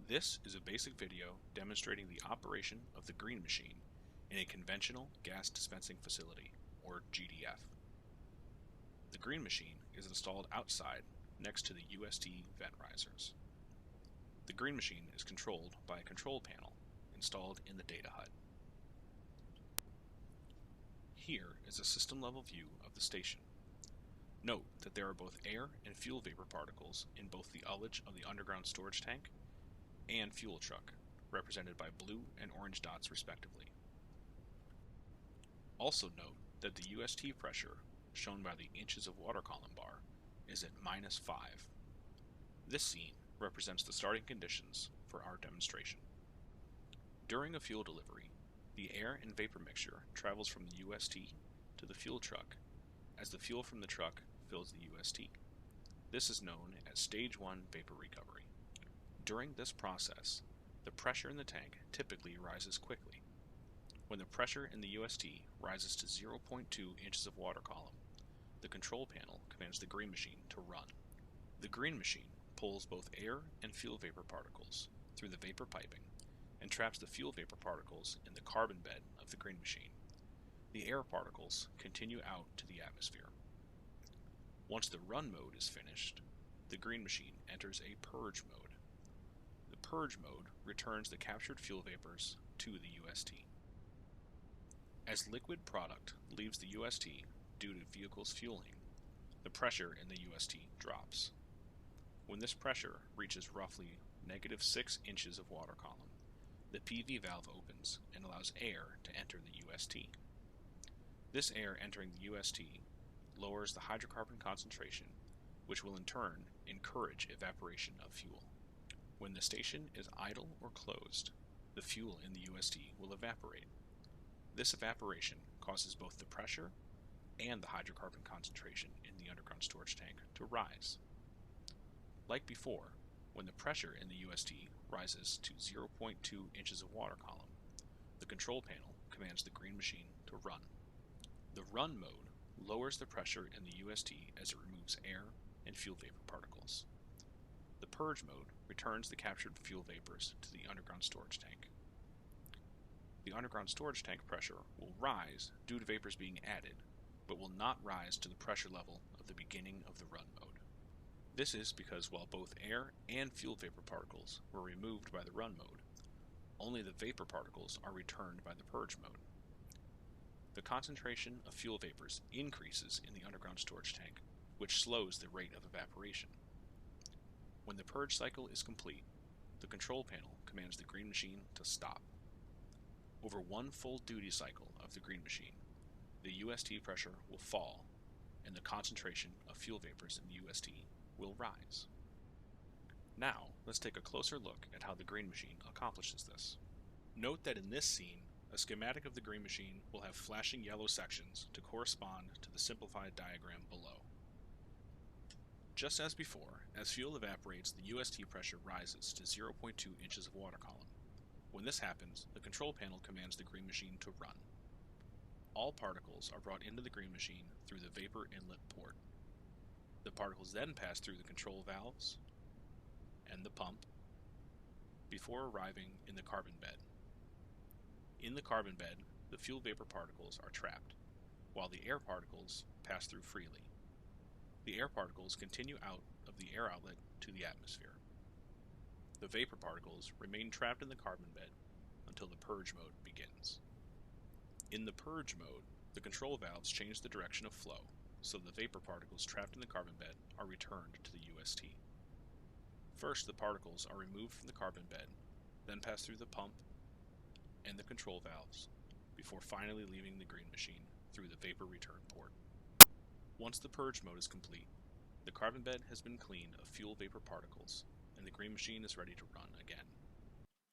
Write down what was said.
This is a basic video demonstrating the operation of the green machine in a conventional gas dispensing facility, or GDF. The green machine is installed outside next to the UST vent risers. The green machine is controlled by a control panel installed in the data HUD. Here is a system-level view of the station. Note that there are both air and fuel vapor particles in both the ullage of the underground storage tank and fuel truck, represented by blue and orange dots respectively. Also note that the UST pressure, shown by the inches of water column bar, is at -5. This scene represents the starting conditions for our demonstration. During a fuel delivery, the air and vapor mixture travels from the UST to the fuel truck as the fuel from the truck fills the UST. This is known as Stage 1 vapor recovery. During this process, the pressure in the tank typically rises quickly. When the pressure in the UST rises to 0.2 inches of water column, the control panel commands the green machine to run. The green machine pulls both air and fuel vapor particles through the vapor piping and traps the fuel vapor particles in the carbon bed of the green machine. The air particles continue out to the atmosphere. Once the run mode is finished, the green machine enters a purge mode. The purge mode returns the captured fuel vapors to the UST. As liquid product leaves the UST due to vehicle's fueling, the pressure in the UST drops. When this pressure reaches roughly -6 inches of water column, the PV valve opens and allows air to enter the UST. This air entering the UST lowers the hydrocarbon concentration, which will in turn encourage evaporation of fuel. When the station is idle or closed, the fuel in the UST will evaporate. This evaporation causes both the pressure and the hydrocarbon concentration in the underground storage tank to rise. Like before, when the pressure in the UST rises to 0.2 inches of water column, the control panel commands the green machine to run. The run mode lowers the pressure in the UST as it removes air and fuel vapor particles. The purge mode returns the captured fuel vapors to the underground storage tank. The underground storage tank pressure will rise due to vapors being added, but will not rise to the pressure level of the beginning of the run mode. This is because while both air and fuel vapor particles were removed by the run mode, only the vapor particles are returned by the purge mode. The concentration of fuel vapors increases in the underground storage tank, which slows the rate of evaporation. When the purge cycle is complete, the control panel commands the green machine to stop. Over one full duty cycle of the green machine, the UST pressure will fall and the concentration of fuel vapors in the UST will rise. Now, let's take a closer look at how the green machine accomplishes this. Note that in this scene, a schematic of the green machine will have flashing yellow sections to correspond to the simplified diagram below. Just as before, as fuel evaporates, the UST pressure rises to 0.2 inches of water column. When this happens, the control panel commands the green machine to run. All particles are brought into the green machine through the vapor inlet port. The particles then pass through the control valves and the pump before arriving in the carbon bed. In the carbon bed, the fuel vapor particles are trapped, while the air particles pass through freely. The air particles continue out of the air outlet to the atmosphere. The vapor particles remain trapped in the carbon bed until the purge mode begins. In the purge mode, the control valves change the direction of flow, so the vapor particles trapped in the carbon bed are returned to the UST. First, the particles are removed from the carbon bed, then pass through the pump and the control valves, before finally leaving the green machine through the vapor return port. Once the purge mode is complete, the carbon bed has been cleaned of fuel vapor particles, and the green machine is ready to run again.